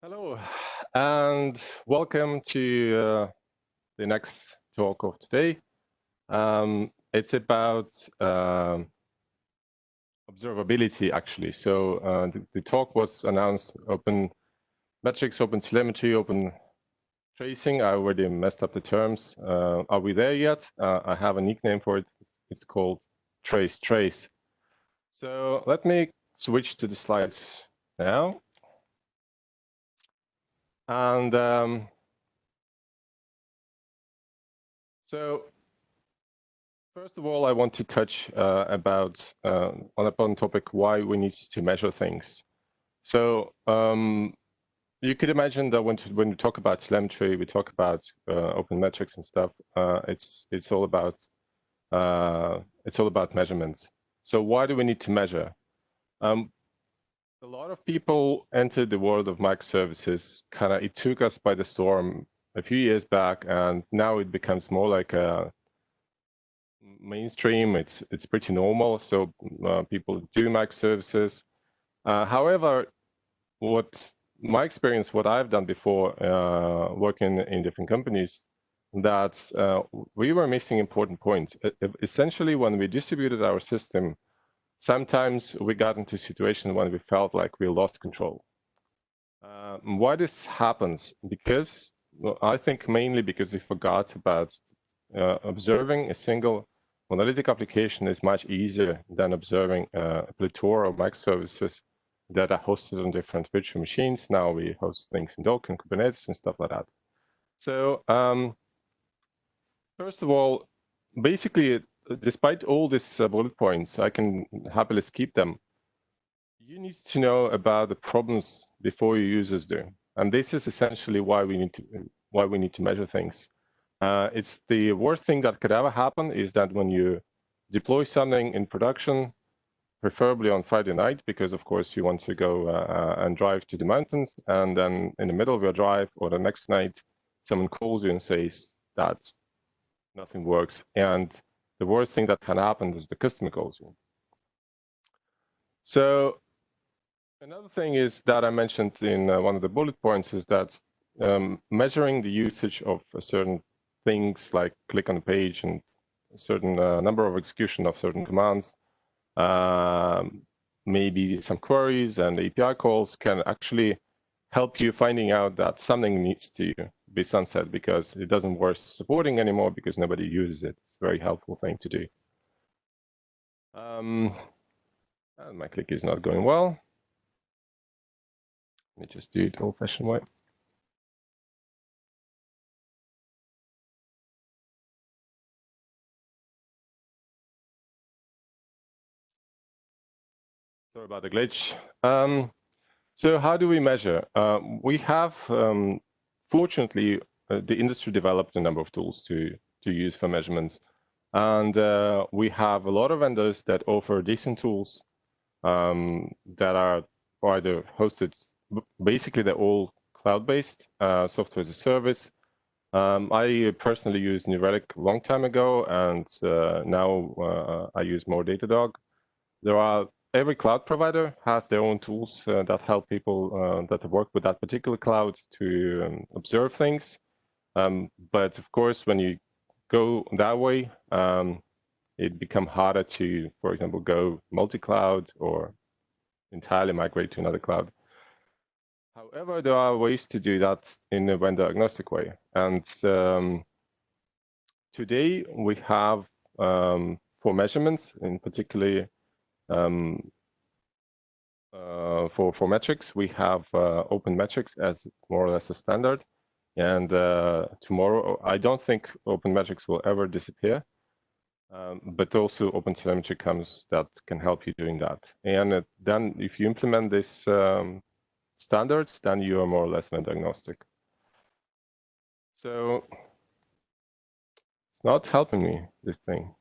Hello, and welcome to the next talk of today. It's about observability, actually. So the talk was announced OpenMetrics, OpenTelemetry, OpenTracing. I already messed up the terms. Are we there yet? I have a nickname for it. It's called Trace. So let me switch to the slides now. And so first of all, I want to touch about on a important topic, why we need to measure things. So you could imagine that when we talk about telemetry, we talk about OpenMetrics and stuff. It's all about measurements. So why do we need to measure? A lot of people entered the world of microservices. It took us by the storm a few years back, and now it becomes more like a mainstream. It's pretty normal. So people do microservices. However, what my experience, what I've done before working in different companies, that we were missing important points. Essentially, when we distributed our system, sometimes we got into a situation when we felt like we lost control. Why this happens? Because I think mainly because we forgot about observing a single monolithic application is much easier than observing a plethora of microservices that are hosted on different virtual machines. Now we host things in Docker and Kubernetes and stuff like that. So first of all, basically, despite all these bullet points, I can happily skip them. You need to know about the problems before your users do, and this is essentially why we need to measure things. It's the worst thing that could ever happen is that when you deploy something in production, preferably on Friday night, because of course you want to go and drive to the mountains, and then in the middle of your drive or the next night, someone calls you and says that nothing works. And the worst thing that can happen is the customer calls you. So another thing is that I mentioned in one of the bullet points is that measuring the usage of certain things like click on the page and a certain number of execution of certain commands, maybe some queries and API calls can actually help you finding out that something needs to be sunset because it doesn't worth supporting anymore because nobody uses it. It's a very helpful thing to do. And my click is not going well. Let me just do it old-fashioned way. Sorry about the glitch. So how do we measure? We have, fortunately, the industry developed a number of tools to use for measurements. And we have a lot of vendors that offer decent tools that are either hosted, basically they're all cloud-based, software as a service. I personally used New Relic a long time ago, and now I use more Datadog. Every cloud provider has their own tools that help people that work with that particular cloud to observe things. But of course, when you go that way, it becomes harder to, for example, go multi-cloud or entirely migrate to another cloud. However, there are ways to do that in a vendor agnostic way. And today we have, for measurements, in particular, for metrics, we have OpenMetrics as more or less a standard. And tomorrow, I don't think OpenMetrics will ever disappear, but also OpenTelemetry comes that can help you doing that. And then if you implement this standards, then you are more or less vendor agnostic. So it's not helping me, this thing.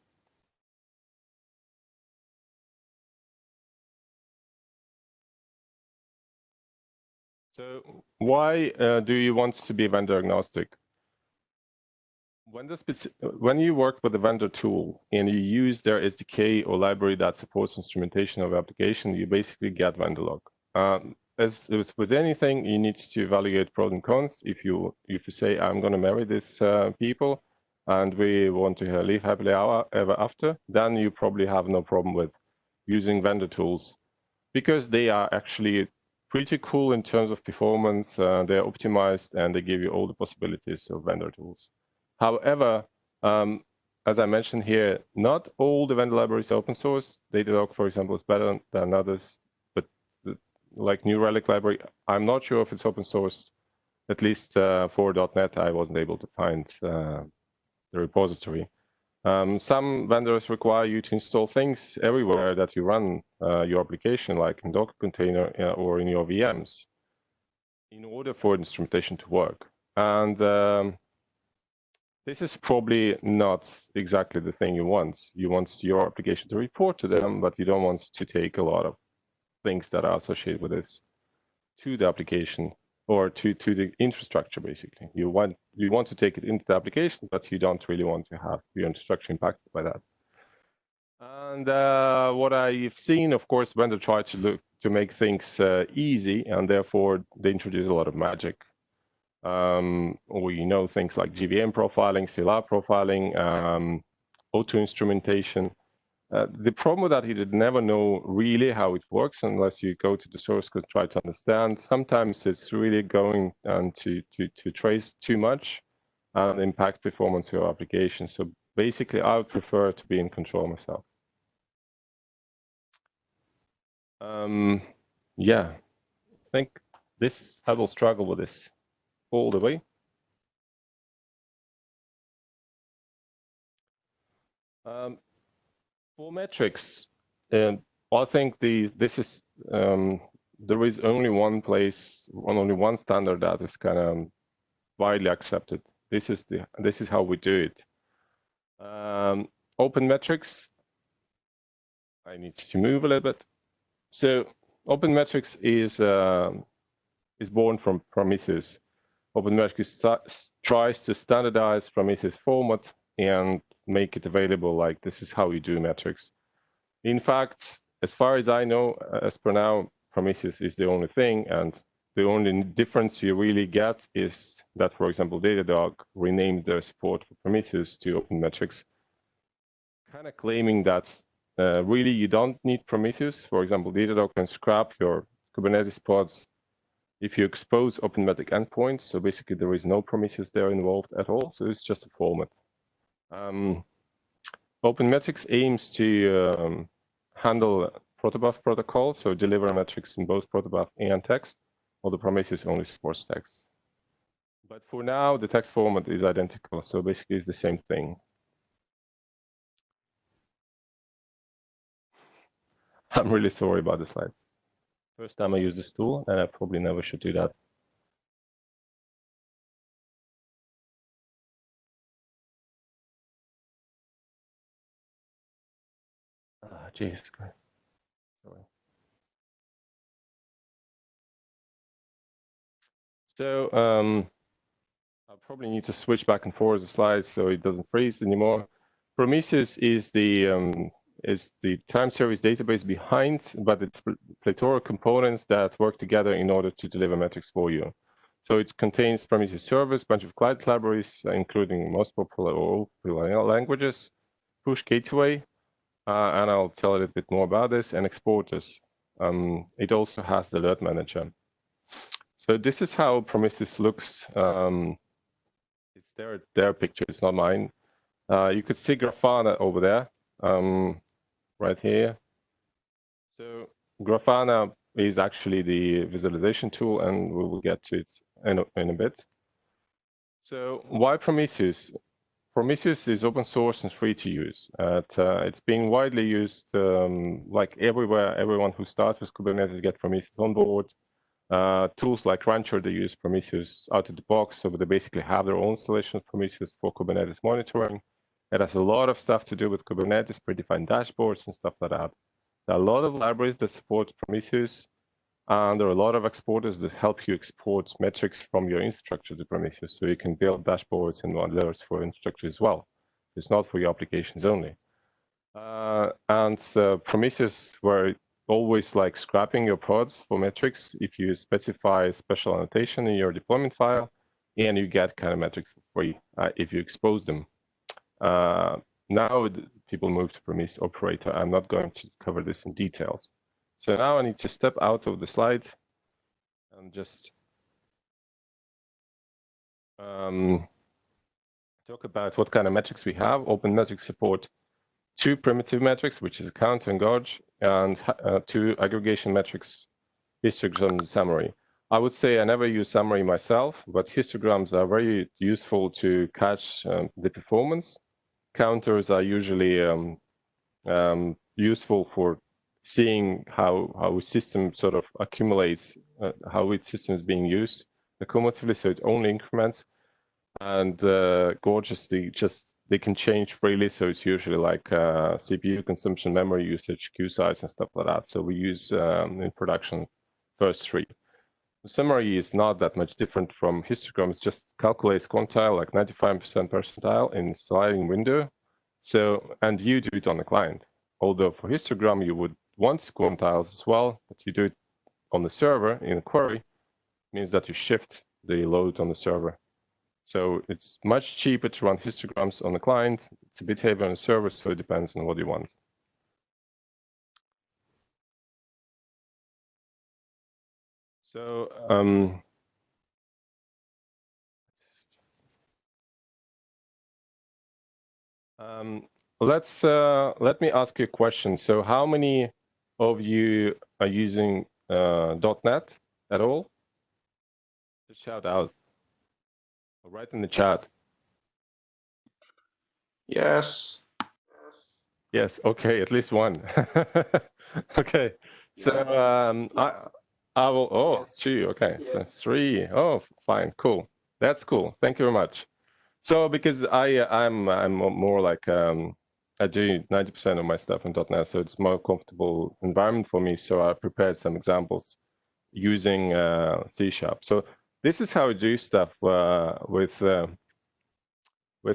So why do you want to be vendor agnostic? When you work with a vendor tool and you use their SDK or library that supports instrumentation of application, you basically get vendor lock. as with anything, you need to evaluate pros and cons. If you say, I'm going to marry these people and we want to live happily ever after, then you probably have no problem with using vendor tools, because they are actually pretty cool in terms of performance. They're optimized and they give you all the possibilities of vendor tools. However, as I mentioned here, not all the vendor libraries are open source. Datadog, for example, is better than others, but like New Relic library, I'm not sure if it's open source. At least for .NET, I wasn't able to find the repository. Some vendors require you to install things everywhere that you run your application, like in Docker container or in your VMs, in order for instrumentation to work. And this is probably not exactly the thing you want. You want your application to report to them, but you don't want to take a lot of things that are associated with this to the application or to the infrastructure, basically. You want to take it into the application, but you don't really want to have your infrastructure impacted by that. And what I've seen, of course, vendor try to make things easy, and therefore they introduce a lot of magic. Or things like GVM profiling, CLR profiling, auto instrumentation. The problem with that, you never know really how it works unless you go to the source code, try to understand. Sometimes it's really going to trace too much and impact performance of your application. So basically, I would prefer to be in control myself. Yeah, I think I will struggle with this all the way. For metrics, I think this is there is only one place, only one standard that is kind of widely accepted. This is how we do it. OpenMetrics. I need to move a little bit. So OpenMetrics is born from Prometheus. OpenMetrics tries to standardize Prometheus format and make it available. Like, this is how you do metrics. In fact, as far as I know, as per now, Prometheus is the only thing, and the only difference you really get is that, for example, Datadog renamed their support for Prometheus to OpenMetrics, kind of claiming that really you don't need Prometheus. For example, Datadog can scrap your Kubernetes pods if you expose OpenMetric endpoints. So basically, there is no Prometheus there involved at all. So it's just a format. OpenMetrics aims to handle protobuf protocol, so deliver metrics in both protobuf and text, while the Prometheus only supports text. But for now, the text format is identical, so basically it's the same thing. I'm really sorry about the slides. First time I use this tool, and I probably never should do that. Jesus Christ. Sorry. So I'll probably need to switch back and forth the slides so it doesn't freeze anymore. Prometheus is the time series database behind, but it's plethora of components that work together in order to deliver metrics for you. So it contains Prometheus servers, bunch of client libraries, including most popular or popular languages, push gateway, and I'll tell a little bit more about this, and exporters. It also has the alert manager. So this is how Prometheus looks. It's their picture, it's not mine. You could see Grafana over there, right here. So Grafana is actually the visualization tool, and we will get to it in a bit. So why Prometheus? Prometheus is open source and free to use. It's being widely used like everywhere. Everyone who starts with Kubernetes gets Prometheus on board. Tools like Rancher, they use Prometheus out of the box, so they basically have their own installation of Prometheus for Kubernetes monitoring. It has a lot of stuff to do with Kubernetes, predefined dashboards and stuff like that. There are a lot of libraries that support Prometheus, and there are a lot of exporters that help you export metrics from your infrastructure to Prometheus, so you can build dashboards and alerts for infrastructure as well. It's not for your applications only. And Prometheus, where always like scrapping your prods for metrics if you specify special annotation in your deployment file, and you get kind of metrics for free if you expose them. Now people move to Prometheus operator. I'm not going to cover this in details. So now I need to step out of the slide and just talk about what kind of metrics we have. OpenMetrics support 2 primitive metrics, which is count and gauge, and 2 aggregation metrics, histogram and summary. I would say I never use summary myself, but histograms are very useful to catch the performance. Counters are usually useful for seeing how a system sort of accumulates, how its system is being used accumulatively, so it only increments. And gorgeously, they can change freely, so it's usually like CPU consumption, memory usage, queue size, and stuff like that. So we use in production first 3. The summary is not that much different from histograms, just calculates quantile like 95% percentile in sliding window. So, and you do it on the client. Although for histogram you would want quantiles as well, but you do it on the server in a query, means that you shift the load on the server. So it's much cheaper to run histograms on the client. It's a bit heavier on the server, so it depends on what you want. So let me ask you a question. So how many of you are using .NET at all? Just shout out. Write in the chat. Yes. Yes. Okay. At least one. Okay. So I will. Oh, yes. 2. Okay. Yes. So 3. Oh, fine. Cool. That's cool. Thank you very much. So because I'm more like I do 90% of my stuff in .NET, so it's more comfortable environment for me. So I prepared some examples using C#. So this is how I do stuff with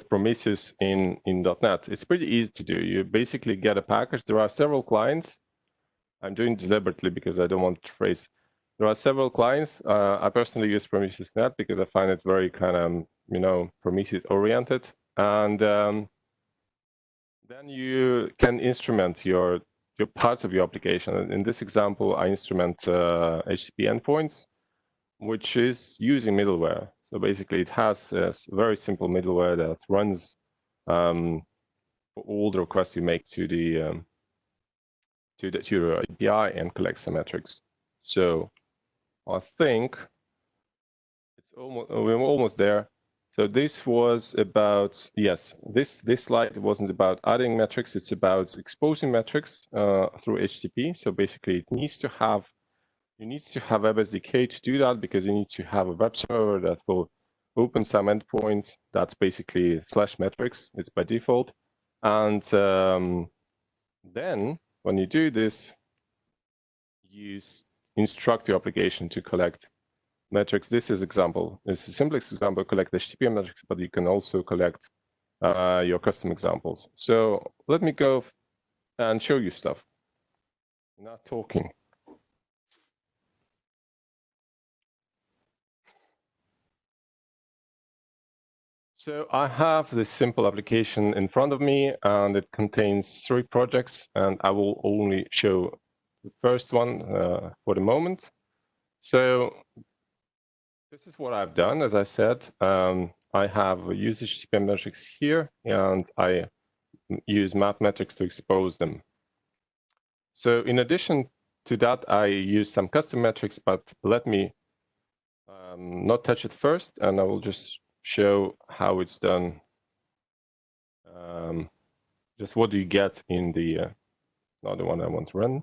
Prometheus in .NET. It's pretty easy to do. You basically get a package. There are several clients. I'm doing it deliberately because I don't want to trace. There are several clients. I personally use Prometheus Net because I find it very kind of, Prometheus oriented. And then you can instrument your parts of your application. In this example, I instrument HTTP endpoints, which is using middleware. So basically, it has a very simple middleware that runs for all the requests you make to the to your API and collects some metrics. So I think we're almost there. So this was about, yes, this slide wasn't about adding metrics. It's about exposing metrics through HTTP. So basically, you need to have WebSDK to do that, because you need to have a web server that will open some endpoint that's basically /metrics. It's by default. And then when you do this, you instruct your application to collect metrics. This is example. It's the simplest example, collect HTTP metrics, but you can also collect your custom examples. So let me go and show you stuff. Not talking. So I have this simple application in front of me, and it contains 3 projects, and I will only show the first one for the moment. So this is what I've done. As I said, I have usage HTTP metrics here, and I use map metrics to expose them. So in addition to that, I use some custom metrics, but let me not touch it first, and I will just show how it's done. Just what do you get in the not the one I want to run.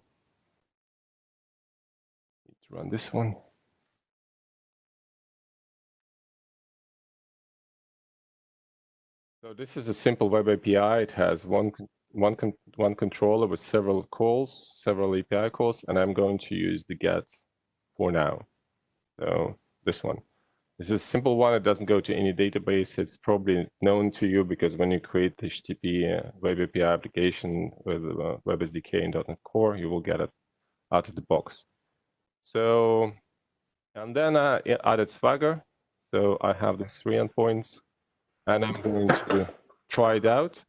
Need to run this one. So this is a simple web API. It has one controller with several calls, several API calls, and I'm going to use the get for now. So this one. This is a simple one. It doesn't go to any database. It's probably known to you because when you create the HTTP web API application with WebSDK and .NET Core, you will get it. out of the box. So, and then I added Swagger. So I have these 3 endpoints, and I'm going to try it out.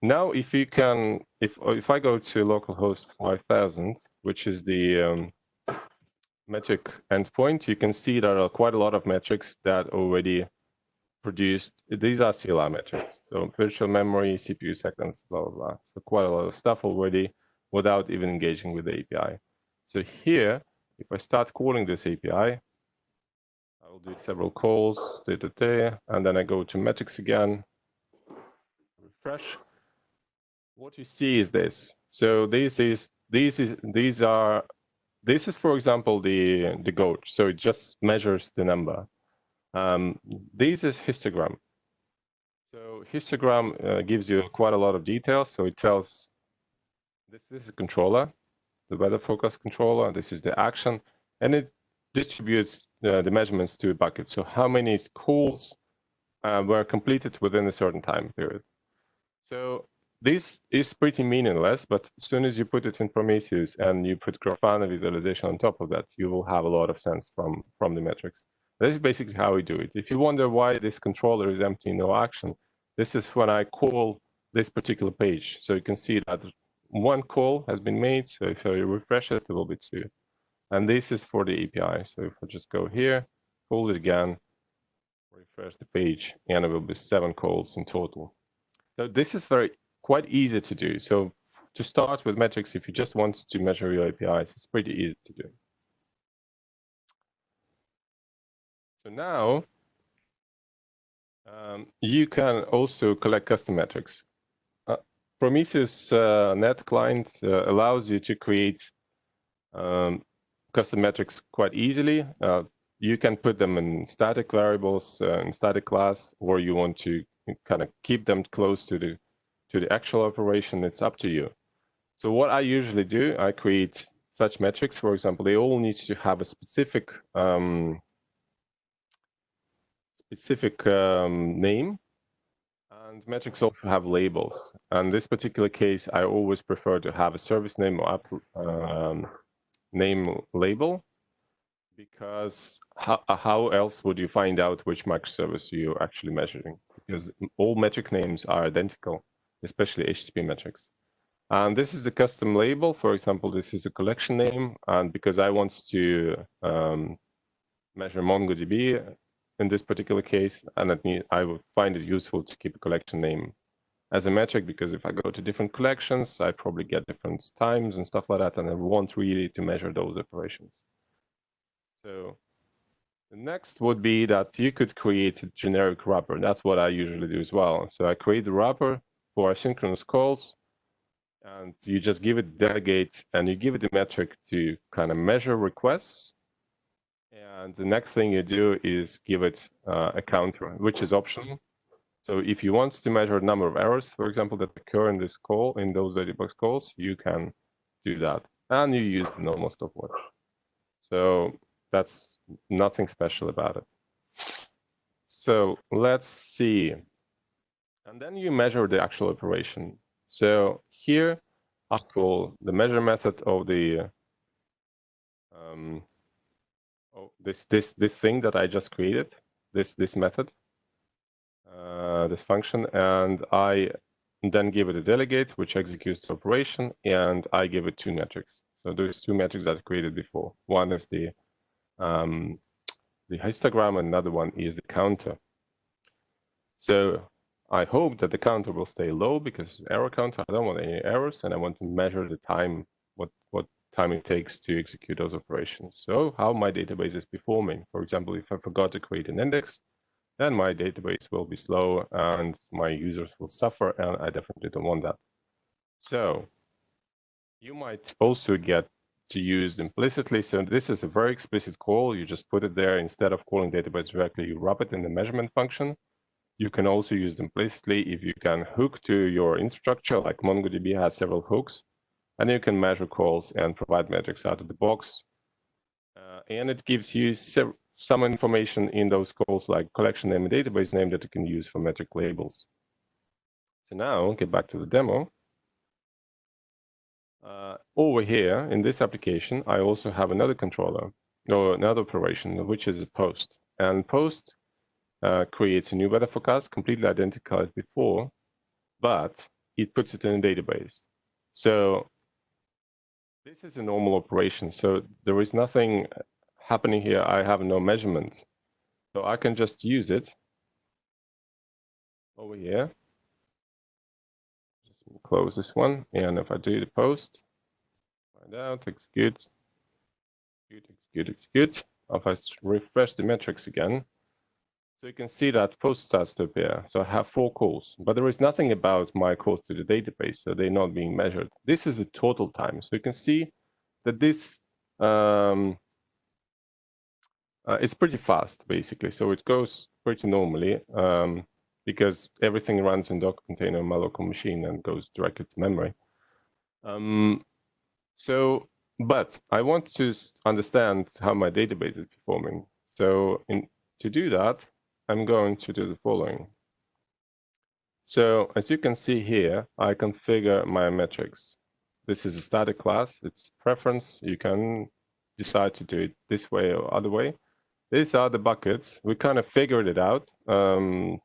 Now, if you can, if I go to localhost 5000, which is the metric endpoint, you can see there are quite a lot of metrics that already produced. These are CLI metrics, so virtual memory, CPU seconds, blah, blah, blah. So quite a lot of stuff already without even engaging with the API. So here, if I start calling this API, I will do several calls, and then I go to metrics again, refresh. What you see is this. So this is, for example, the gauge. So it just measures the number. This is histogram. So histogram gives you quite a lot of details. So it tells this is a controller, the weather forecast controller. This is the action, and it distributes the measurements to a bucket. So how many calls were completed within a certain time period. So this is pretty meaningless, but as soon as you put it in Prometheus and you put Grafana visualization on top of that, you will have a lot of sense from the metrics. This is basically how we do it. If you wonder why this controller is empty, no action, this is when I call this particular page. So you can see that 1 call has been made. So if I refresh it, it will be 2. And this is for the API. So if I just go here, call it again, refresh the page, and it will be 7 calls in total. So this is quite easy to do. So to start with metrics, if you just want to measure your APIs, it's pretty easy to do. So now you can also collect custom metrics. Prometheus Net client allows you to create custom metrics quite easily. You can put them in static variables in static class, or you want to kind of keep them close to the actual operation. It's up to you. So what I usually do, I create such metrics. For example, they all need to have a specific name, and metrics also have labels. And in this particular case, I always prefer to have a service name or app name label, because how else would you find out which microservice you're actually measuring? Because all metric names are identical, especially HTTP metrics. And this is a custom label. For example, this is a collection name, and because I want to measure MongoDB in this particular case, and I would find it useful to keep a collection name as a metric, because if I go to different collections, I probably get different times and stuff like that, and I want really to measure those operations. So the next would be that you could create a generic wrapper. That's what I usually do as well. So I create the wrapper for asynchronous calls, and you just give it delegate, and you give it a metric to kind of measure requests. And the next thing you do is give it a counter, which is optional. So if you want to measure a number of errors, for example, that occur in this call, in those box calls, you can do that. And you use the normal stopwatch. So that's nothing special about it. So let's see. And then you measure the actual operation. So here I call the measure method of the this thing that I just created, this method, this function, and I then give it a delegate which executes the operation, and I give it 2 metrics. So there's 2 metrics that I created before. One is the histogram, and another one is the counter. So I hope that the counter will stay low, because error counter, I don't want any errors, and I want to measure the time, what time it takes to execute those operations. So how my database is performing. For example, if I forgot to create an index, then my database will be slow and my users will suffer, and I definitely don't want that. So you might also get to use implicitly. So this is a very explicit call. You just put it there. Instead of calling database directly, you wrap it in the measurement function. You can also use it implicitly if you can hook to your infrastructure, like MongoDB has several hooks, and you can measure calls and provide metrics out of the box. And it gives you some information in those calls, like collection name and database name, that you can use for metric labels. So now get back to the demo. Over here in this application, I also have another controller or another operation, which is a post. And post creates a new weather forecast, completely identical as before, but it puts it in a database. So this is a normal operation. So there is nothing happening here. I have no measurements. So I can just use it over here. Just close this one. And if I do the post, find out, execute, execute. If I refresh the metrics again, so you can see that post starts to appear. So I have 4 calls, but there is nothing about my calls to the database, so they're not being measured. This is the total time. So you can see that this it's pretty fast, basically. So it goes pretty normally because everything runs in Docker container on my local machine and goes directly to memory. But I want to understand how my database is performing. So to do that, I'm going to do the following. So as you can see here, I configure my metrics. This is a static class. It's preference. You can decide to do it this way or other way. These are the buckets. We kind of figured it out, how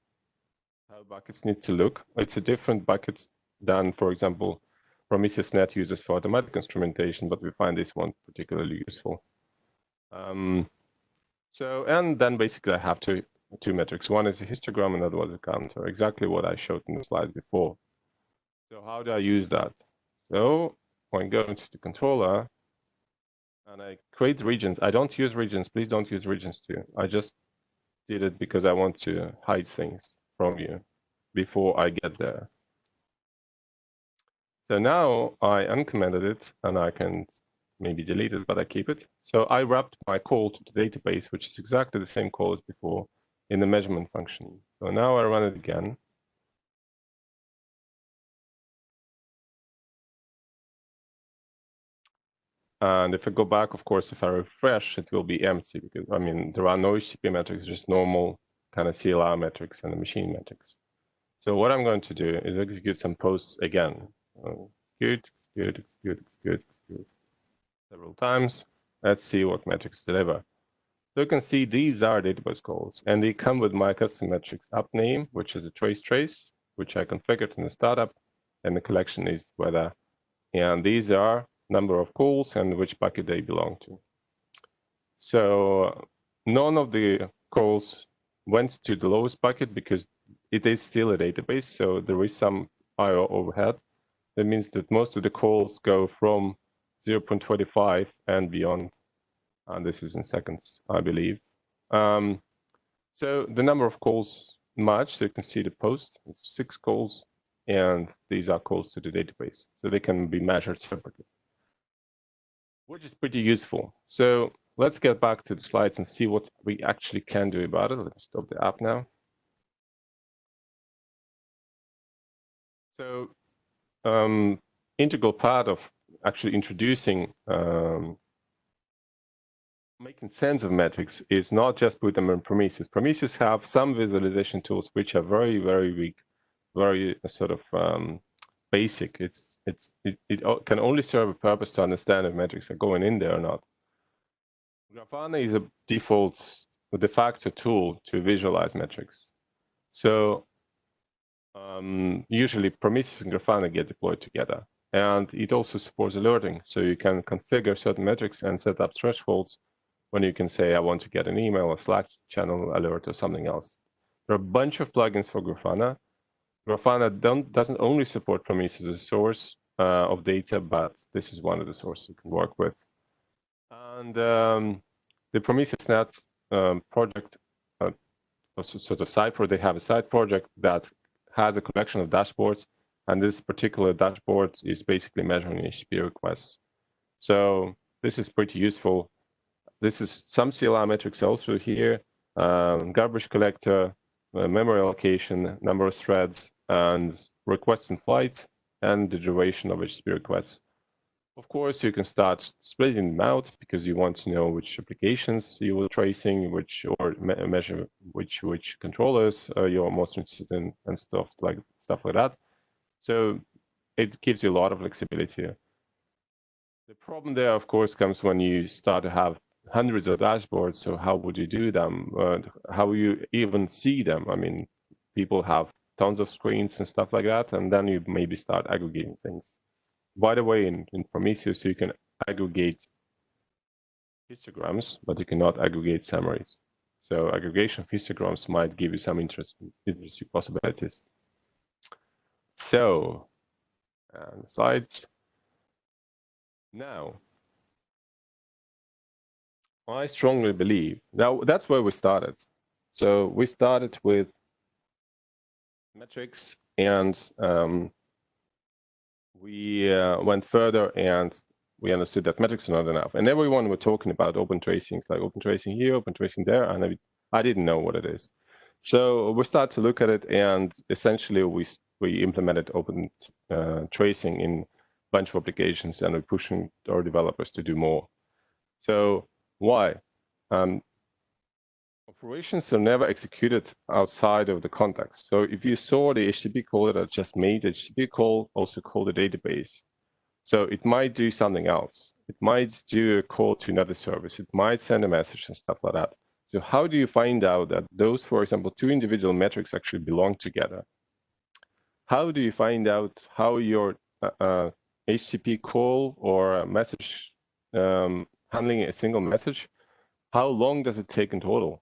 buckets need to look. It's a different buckets than, for example, Prometheus Net uses for automatic instrumentation, but we find this one particularly useful. And then basically I have two metrics. One is a histogram, another one is a counter, exactly what I showed in the slide before. So how do I use that? So when going to the controller and I create regions, I don't use regions, please don't use regions too. I just did it because I want to hide things from you before I get there. So now I uncommented it and I can maybe delete it, but I keep it. So I wrapped my call to the database, which is exactly the same call as before in the measurement function. So now I run it again. And if I go back, of course, if I refresh, it will be empty because, I mean, there are no HTTP metrics, just normal kind of CLR metrics and the machine metrics. So what I'm going to do is execute some posts again. Execute several times. Let's see what metrics deliver. So you can see these are database calls, and they come with my custom metrics app name, which is a trace, which I configured in the startup, and the collection is weather. And these are number of calls and which bucket they belong to. So none of the calls went to the lowest bucket because it is still a database, so there is some I/O overhead. That means that most of the calls go from 0.25 and beyond. And this is in seconds, I believe. So the number of calls match. So you can see the post, it's 6 calls, and these are calls to the database. So they can be measured separately, which is pretty useful. So let's get back to the slides and see what we actually can do about it. Let me stop the app now. So integral part of actually introducing making sense of metrics is not just put them in Prometheus. Prometheus have some visualization tools which are very, very weak, very sort of basic. It can only serve a purpose to understand if metrics are going in there or not. Grafana is a default, de facto tool to visualize metrics. So usually Prometheus and Grafana get deployed together. And it also supports alerting. So you can configure certain metrics and set up thresholds when you can say, I want to get an email, a Slack channel alert, or something else. There are a bunch of plugins for Grafana. Grafana doesn't only support Prometheus as a source of data, but this is one of the sources you can work with. And the Prometheus Net project, sort of side project, they have a side project that has a collection of dashboards, and this particular dashboard is basically measuring HTTP requests. So this is pretty useful. This is some CLR metrics also here, garbage collector, memory allocation, number of threads, and requests and flights, and the duration of HTTP requests. Of course, you can start splitting them out because you want to know which applications you are tracing, or measure which controllers you're most interested in, and stuff like that. So it gives you a lot of flexibility. The problem there, of course, comes when you start to have hundreds of dashboards. So how would you do them? How will you even see them? I mean, people have tons of screens and stuff like that, and then you maybe start aggregating things. By the way, in Prometheus, you can aggregate histograms, but you cannot aggregate summaries. So aggregation of histograms might give you some interesting possibilities. So, slides. Now, I strongly believe, now that's where we started. So we started with metrics, and we went further, and we understood that metrics are not enough. And everyone were talking about OpenTracing, like OpenTracing here, OpenTracing there, and I didn't know what it is. So we started to look at it, and essentially we implemented OpenTracing in a bunch of applications, and we're pushing our developers to do more. So why? Operations are never executed outside of the context. So if you saw the HTTP call that I just made, the HTTP call also called a database. So it might do something else. It might do a call to another service. It might send a message and stuff like that. So how do you find out that those, for example, two individual metrics actually belong together? How do you find out how your HTTP call or a message handling a single message, how long does it take in total?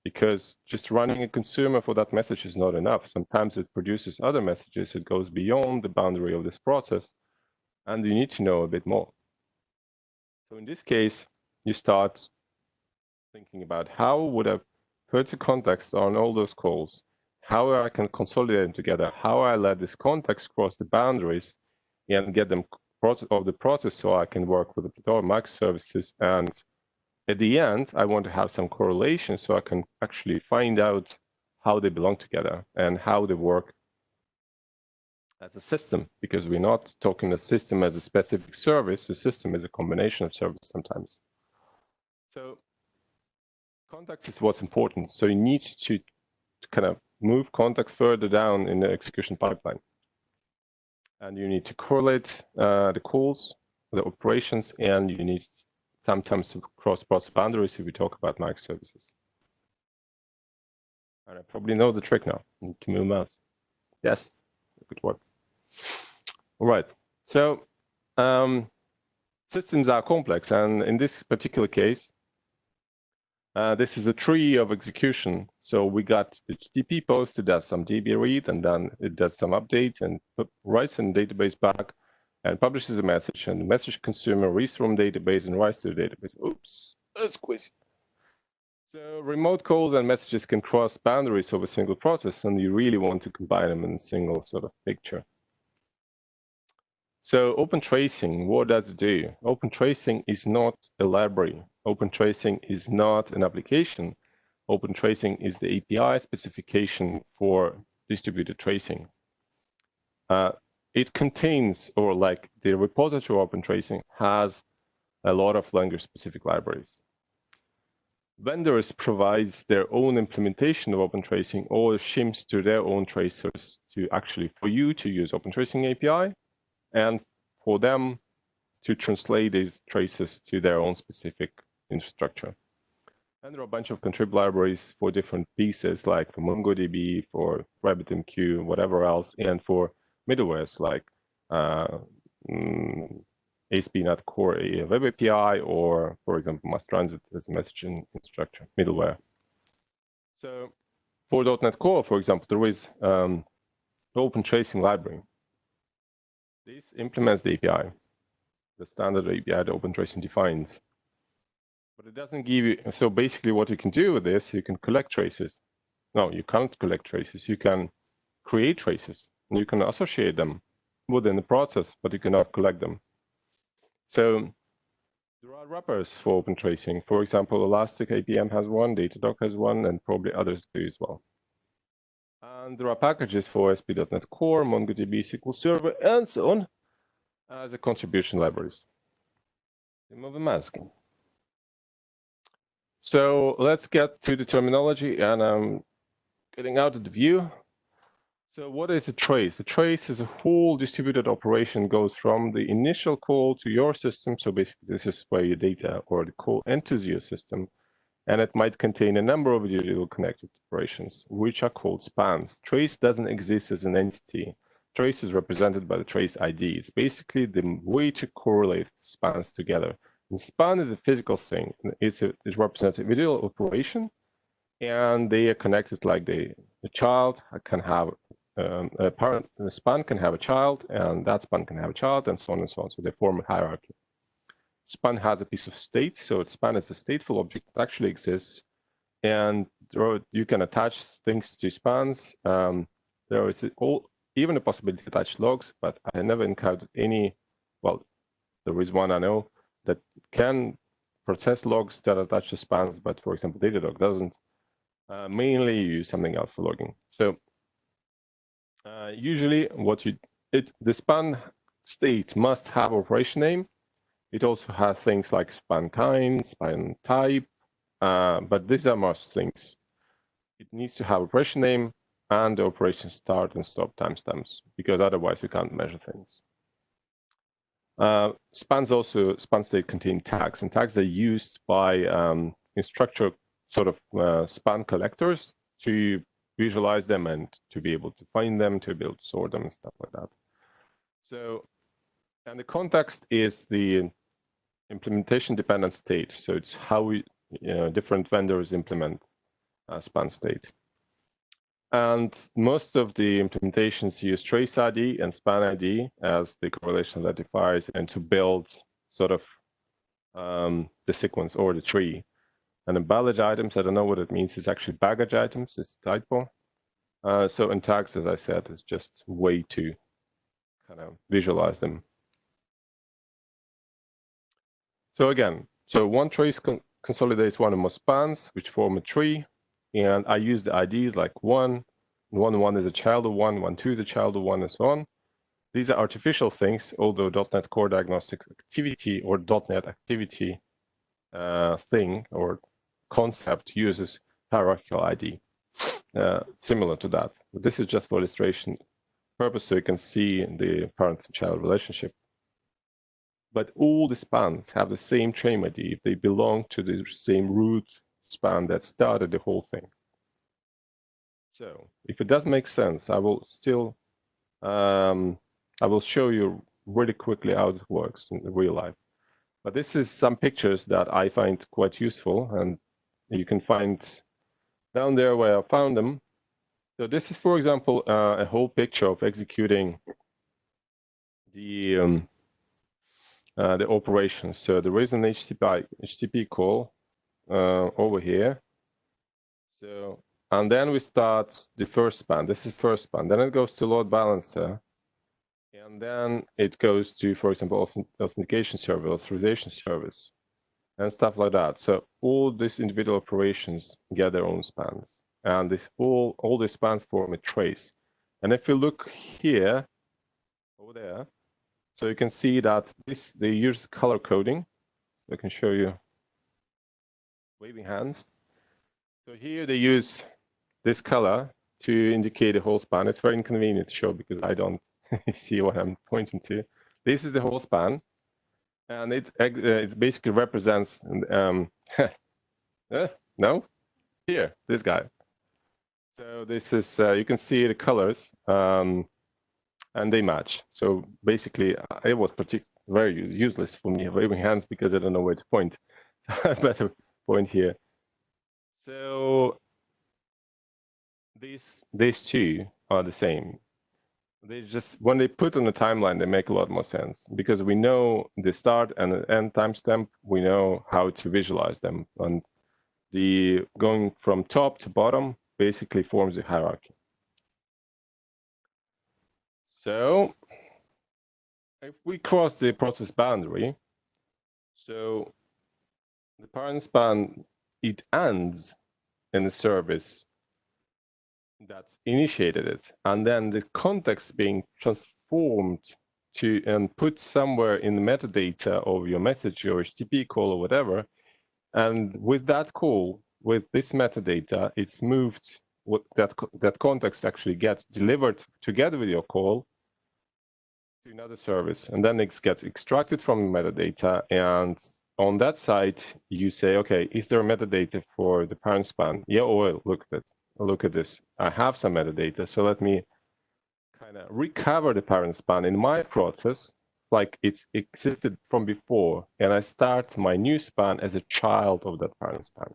Because just running a consumer for that message is not enough. Sometimes it produces other messages. It goes beyond the boundary of this process, and you need to know a bit more. So in this case, you start thinking about how would I put the context on all those calls, how I can consolidate them together, how I let this context cross the boundaries and get them of the process so I can work with the plethora of microservices. And at the end, I want to have some correlation so I can actually find out how they belong together and how they work as a system, because we're not talking a system as a specific service. A system is a combination of services sometimes. So context is what's important. So you need to kind of move context further down in the execution pipeline. And you need to correlate the calls, the operations, and you need sometimes to cross process boundaries if we talk about microservices. And I probably know the trick now. I need to move mouse. Yes, good work. All right. So systems are complex, and in this particular case, this is a tree of execution. So we got HTTP post, it does some DB read, and then it does some update and writes in the database back and publishes a message, and the message consumer reads from database and writes to the database. Oops, that's squeeze. So remote calls and messages can cross boundaries of a single process, and you really want to combine them in a single sort of picture. So OpenTracing, what does it do? OpenTracing is not a library. OpenTracing is not an application. OpenTracing is the API specification for distributed tracing. It contains, or like the repository of OpenTracing has a lot of language-specific libraries. Vendors provide their own implementation of OpenTracing or shims to their own tracers to actually, for you to use OpenTracing API, and for them to translate these traces to their own specific infrastructure. And there are a bunch of contrib libraries for different pieces, like for MongoDB, for RabbitMQ, whatever else, and for middlewares like ASP.NET Core Web API, or, for example, Mass Transit as a messaging infrastructure middleware. So for .NET Core, for example, there is the OpenTracing library. This implements the API, the standard API that OpenTracing defines. But it doesn't give you, so basically what you can do with this, you can collect traces. No, you can't collect traces. You can create traces, and you can associate them within the process, but you cannot collect them. So there are wrappers for OpenTracing. For example, Elastic APM has one, Datadog has one, and probably others do as well. And there are packages for ASP.NET Core, MongoDB, SQL Server, and so on as a contribution libraries. Move the mask. So let's get to the terminology, and I'm getting out of the view. So what is a trace? A trace is a whole distributed operation, goes from the initial call to your system. So basically, this is where your data or the call enters your system, and it might contain a number of individual connected operations, which are called spans. Trace doesn't exist as an entity. Trace is represented by the trace ID. It's basically the way to correlate spans together. And span is a physical thing. It represents an individual operation, and they are connected like the child can have a parent, the span can have a child, and that span can have a child, and so on and so on. So they form a hierarchy. Span has a piece of state, so span is a stateful object that actually exists, and you can attach things to spans. There is even a possibility to attach logs, but I never encountered any. Well, there is one I know that can process logs that attach to spans, but for example, Datadog doesn't. Mainly you use something else for logging. So usually the span state must have operation name. It also has things like span kind, span type, but these are most things. It needs to have operation name and the operation start and stop timestamps, because otherwise you can't measure things. Span state contain tags, and tags are used by in structure sort of span collectors to visualize them and to be able to find them, to be able to sort them and stuff like that. So, and the context is the implementation dependent state. So it's how different vendors implement span state. And most of the implementations use trace ID and span ID as the correlation identifiers and to build sort of the sequence or the tree. And the baggage items, I don't know what it means, it's actually baggage items, it's a typo. So in tags, as I said, is just a way to kind of visualize them. So again, one trace consolidates one or more spans, which form a tree. And I use the IDs like 1 is a child of 1, 1, 2 is a child of 1, and so on. These are artificial things, although .NET Core Diagnostics activity or .NET activity thing or concept uses hierarchical ID, similar to that. But this is just for illustration purpose, so you can see the parent and child relationship. But all the spans have the same train ID if they belong to the same root span that started the whole thing. So if it doesn't make sense, I will still I will show you really quickly how it works in real life. But this is some pictures that I find quite useful, and you can find down there where I found them. So this is, for example, a whole picture of executing the operations. So there is an HTTP call over here. So, and then we start the first span. This is first span. Then it goes to load balancer. And then it goes to, for example, authentication service, authorization service, and stuff like that. So all these individual operations get their own spans. And this all these spans form a trace. And if you look here, over there, so you can see that they use color coding. I can show you waving hands. So here they use this color to indicate the whole span. It's very inconvenient to show because I don't see what I'm pointing to. This is the whole span, and it basically represents no, here, this guy. So this is you can see the colors, and they match. So basically, it was very useless for me waving hands because I don't know where to point. So I better point here. So these two are the same. They just, when they put on the timeline, they make a lot more sense because we know the start and the end timestamp. We know how to visualize them, and the going from top to bottom basically forms a hierarchy. So if we cross the process boundary, so the parent span, it ends in the service that's initiated it, and then the context being transformed to and put somewhere in the metadata of your message or HTTP call or whatever, and with that call, with this metadata, it's moved what that context actually gets delivered together with your call to another service, and then it gets extracted from the metadata, and on that side you say, okay, is there metadata for the parent span? Yeah, oh, look at this, I have some metadata, so let me kind of recover the parent span in my process like it's existed from before, and I start my new span as a child of that parent span.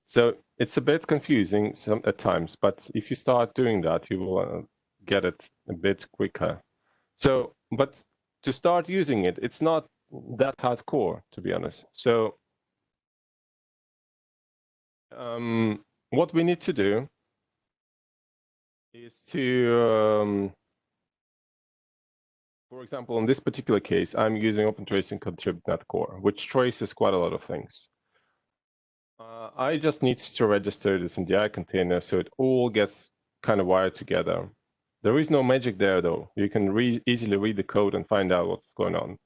So it's a bit confusing at times, but if you start doing that, you will get it a bit quicker. So, but to start using it, it's not that hardcore, to be honest. So what we need to do is to, for example, in this particular case, I'm using OpenTracing contrib.net core, which traces quite a lot of things. I just need to register this in the NDI container so it all gets kind of wired together. There is no magic there, though. You can easily read the code and find out what's going on.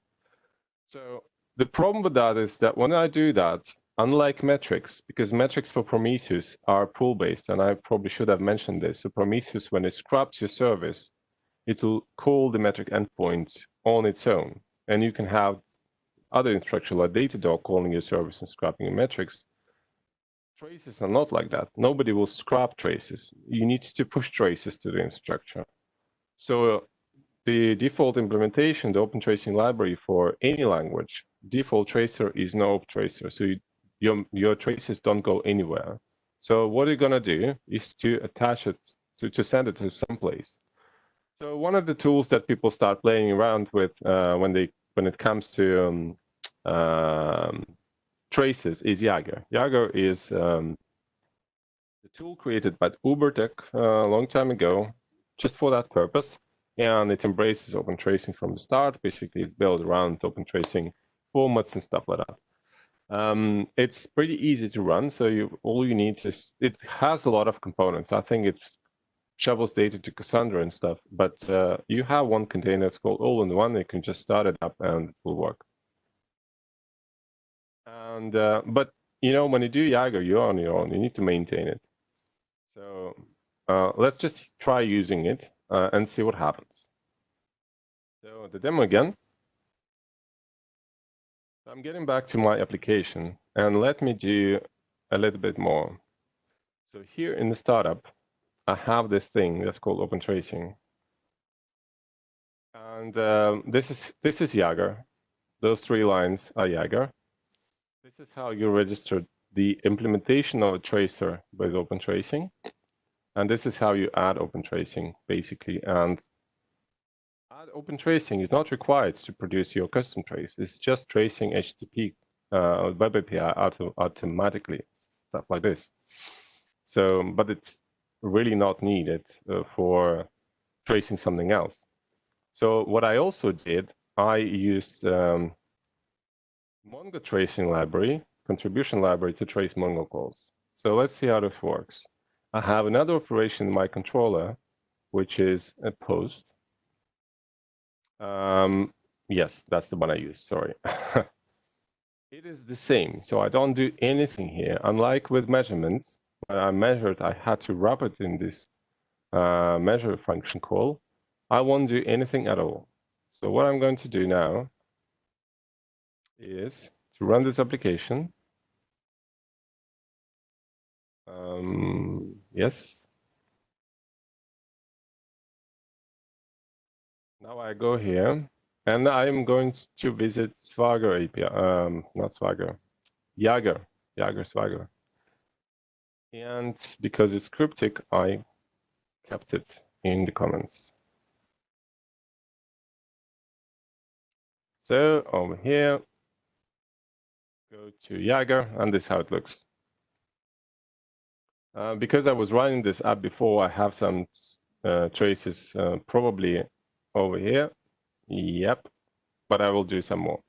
So the problem with that is that when I do that, unlike metrics, because metrics for Prometheus are pool-based, and I probably should have mentioned this. So Prometheus, when it scraps your service, it will call the metric endpoint on its own. And you can have other instructions like Datadog calling your service and scrapping your metrics. Traces are not like that. Nobody will scrap traces. You need to push traces to the infrastructure. So the default implementation, the OpenTracing library for any language, default tracer is no OpenTracer. So your traces don't go anywhere. So what you're gonna do is to attach it, to send it to some place. So one of the tools that people start playing around with when it comes to traces is Jaeger. Jaeger is the tool created by UberTech a long time ago, just for that purpose, and it embraces OpenTracing from the start. Basically, it's built around OpenTracing formats and stuff like that. It's pretty easy to run, so all you need is, it has a lot of components. I think it shovels data to Cassandra and stuff, but you have one container, it's called all-in-one, you can just start it up and it will work. And but you know, when you do Jaeger, you're on your own, you need to maintain it. So let's just try using it and see what happens. So the demo again. I'm getting back to my application, and let me do a little bit more. So here in the startup, I have this thing that's called OpenTracing, and this is Jaeger. Those 3 lines are Jaeger. This is how you register the implementation of a tracer with OpenTracing, and this is how you add OpenTracing basically. And add OpenTracing is not required to produce your custom trace. It's just tracing HTTP web API automatically, stuff like this. So, but it's really not needed for tracing something else. So what I also did, I used Mongo tracing library, contribution library, to trace Mongo calls. So let's see how this works. I have another operation in my controller, which is a post. Yes, that's the one I use, sorry. It is the same, so I don't do anything here. Unlike with measurements, when I measured, I had to wrap it in this measure function call. I won't do anything at all. So what I'm going to do now is to run this application. Yes. Now I go here, and I'm going to visit Swagger API, not Swagger, Jaeger Swagger. And because it's cryptic, I kept it in the comments. So over here, go to Jaeger, and this is how it looks. Because I was running this app before, I have some traces probably over here. Yep, but I will do some more.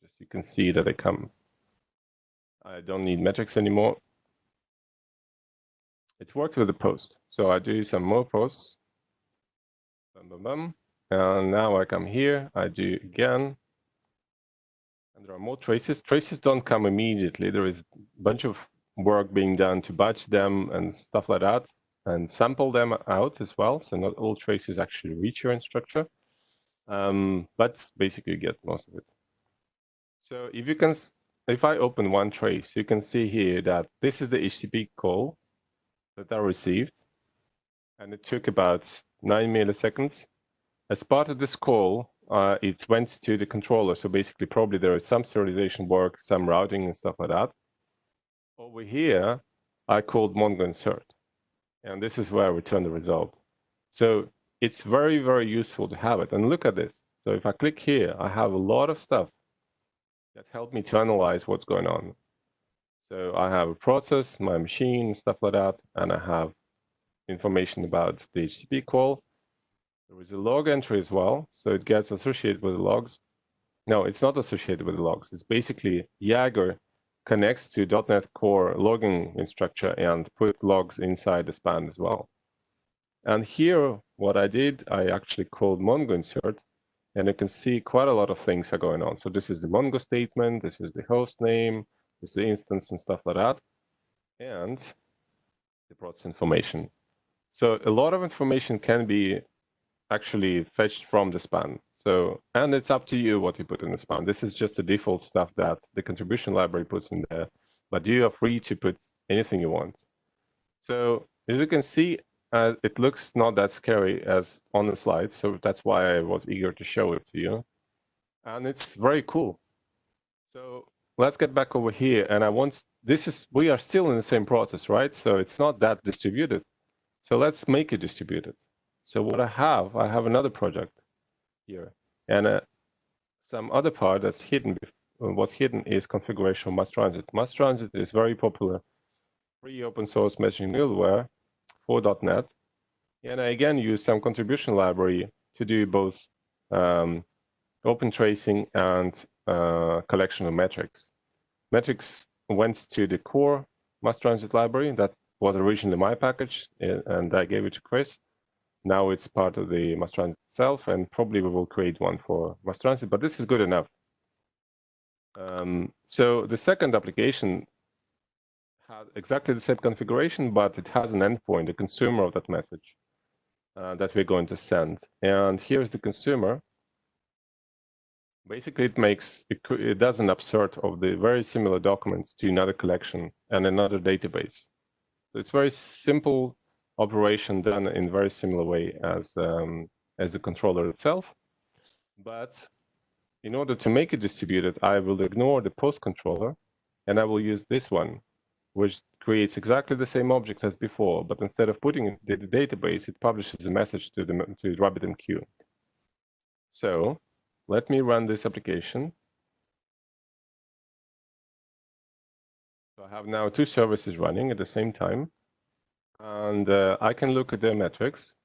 Just you can see that they come. I don't need metrics anymore. It worked with the post. So I do some more posts. Bum, bum, bum. And now I come here, I do again. And there are more traces. Traces don't come immediately. There is a bunch of work being done to batch them and stuff like that, and sample them out as well. So not all traces actually reach your structure, but basically you get most of it. So if I open one trace, you can see here that this is the HTTP call that I received, and it took about 9 milliseconds. As part of this call, it went to the controller. So basically, probably there is some serialization work, some routing and stuff like that. Over here, I called Mongo insert, and this is where I return the result. So it's very, very useful to have it. And look at this. So if I click here, I have a lot of stuff that help me to analyze what's going on. So I have a process, my machine, stuff like that, and I have information about the HTTP call. There is a log entry as well, so it gets associated with the logs. No, it's not associated with the logs. It's basically Jaeger connects to .NET Core logging structure and put logs inside the span as well. And here, what I did, I actually called Mongo insert, and you can see quite a lot of things are going on. So this is the Mongo statement, this is the host name, this is the instance and stuff like that, and the process information. So a lot of information can be actually fetched from the span. So, and it's up to you what you put in the span. This is just the default stuff that the contribution library puts in there, but you are free to put anything you want. So as you can see, it looks not that scary as on the slide. So that's why I was eager to show it to you. And it's very cool. So let's get back over here. And we are still in the same process, right? So it's not that distributed. So let's make it distributed. So what I have another project here, and some other part that's hidden. What's hidden is configuration of mass transit. Mass transit is very popular free open source messaging middleware for .NET, and I again use some contribution library to do both OpenTracing and collection of metrics. Metrics went to the core mass transit library that was originally my package, and I gave it to Chris. Now it's part of the mass transit itself, and probably we will create one for mass transit, but this is good enough. So the second application has exactly the same configuration, but it has an endpoint, the consumer of that message that we're going to send. And here's the consumer. Basically, it does an upsert of the very similar documents to another collection and another database. So it's very simple operation done in very similar way as the controller itself. But in order to make it distributed, I will ignore the post controller, and I will use this one, which creates exactly the same object as before, but instead of putting it in the database, it publishes a message to RabbitMQ. So let me run this application. So I have now two services running at the same time, and I can look at their metrics.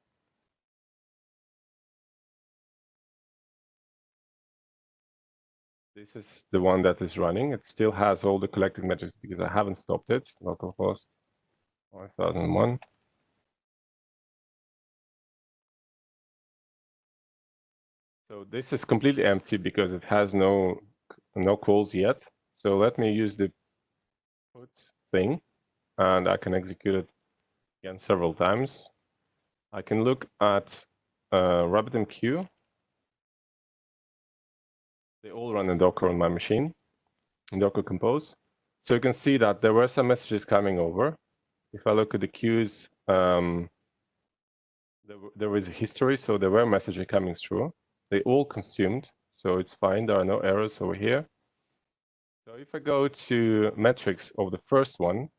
This is the one that is running. It still has all the collected metrics because I haven't stopped it. Localhost 1001. So this is completely empty because it has no calls yet. So let me use the put thing, and I can execute it again several times. I can look at RabbitMQ. They all run in Docker on my machine, in Docker Compose. So you can see that there were some messages coming over. If I look at the queues, there is a history, so there were messages coming through. They all consumed, so it's fine. There are no errors over here. So if I go to metrics of the first one,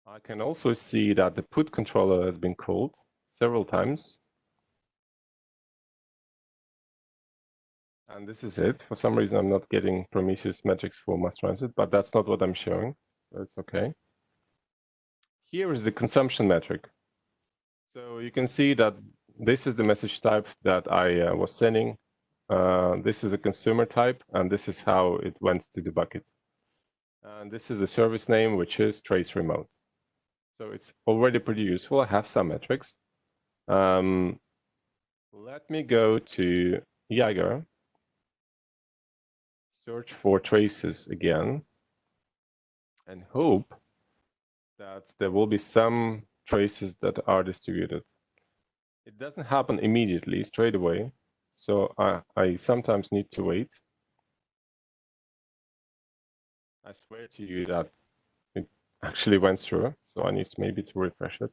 I can also see that the put controller has been called several times. And this is it. For some reason, I'm not getting Prometheus metrics for mass transit, but that's not what I'm showing. So it's okay. Here is the consumption metric. So you can see that this is the message type that I was sending. This is a consumer type, and this is how it went to the bucket. And this is the service name, which is trace remote. So it's already pretty useful. I have some metrics. Let me go to Jaeger, search for traces again, and hope that there will be some traces that are distributed. It doesn't happen immediately, straight away. So I sometimes need to wait. I swear to you that it actually went through. So I need maybe to refresh it.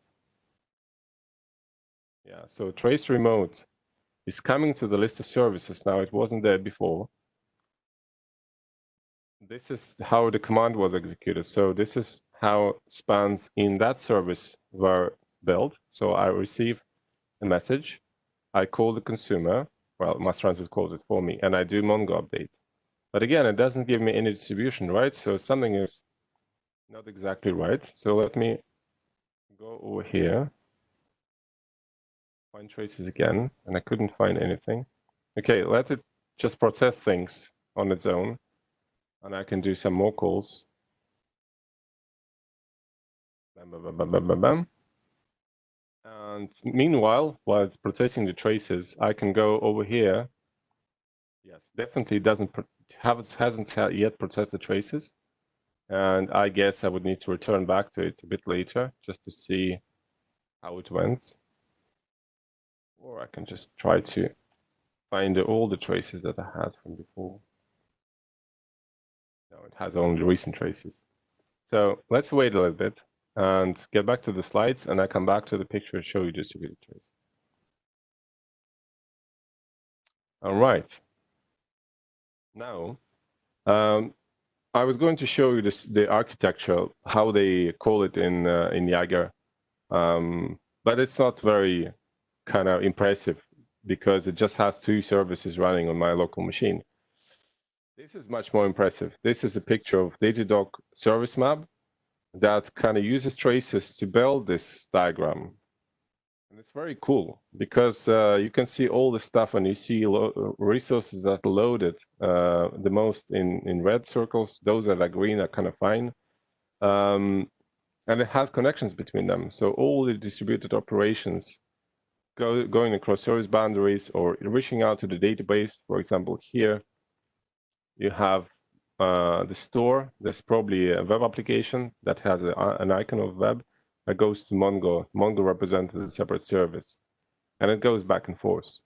Yeah, so trace remote is coming to the list of services now. It wasn't there before. This is how the command was executed. So this is how spans in that service were built. So I receive a message. I call the consumer. Well, mass transit calls it for me, and I do Mongo update. But again, it doesn't give me any distribution, right? So something is not exactly right. So let me go over here, find traces again, and I couldn't find anything. Okay, let it just process things on its own, and I can do some more calls. Bam, bam, bam, bam, bam, bam. And meanwhile, while it's processing the traces, I can go over here. Yes, definitely hasn't yet processed the traces. And I guess I would need to return back to it a bit later just to see how it went. Or I can just try to find all the traces that I had from before. No, it has only recent traces. So let's wait a little bit and get back to the slides, and I come back to the picture and show you distributed traces. All right. Now, I was going to show you the architecture, how they call it in Jaeger, but it's not very kind of impressive because it just has 2 services running on my local machine. This is much more impressive. This is a picture of Datadog service map that kind of uses traces to build this diagram. And it's very cool because you can see all the stuff, and you see resources that are loaded the most in red circles. Those that are green are kind of fine. And it has connections between them. So all the distributed operations going across service boundaries or reaching out to the database. For example, here you have the store. There's probably a web application that has an icon of web that goes to Mongo. Mongo represents a separate service, and it goes back and forth.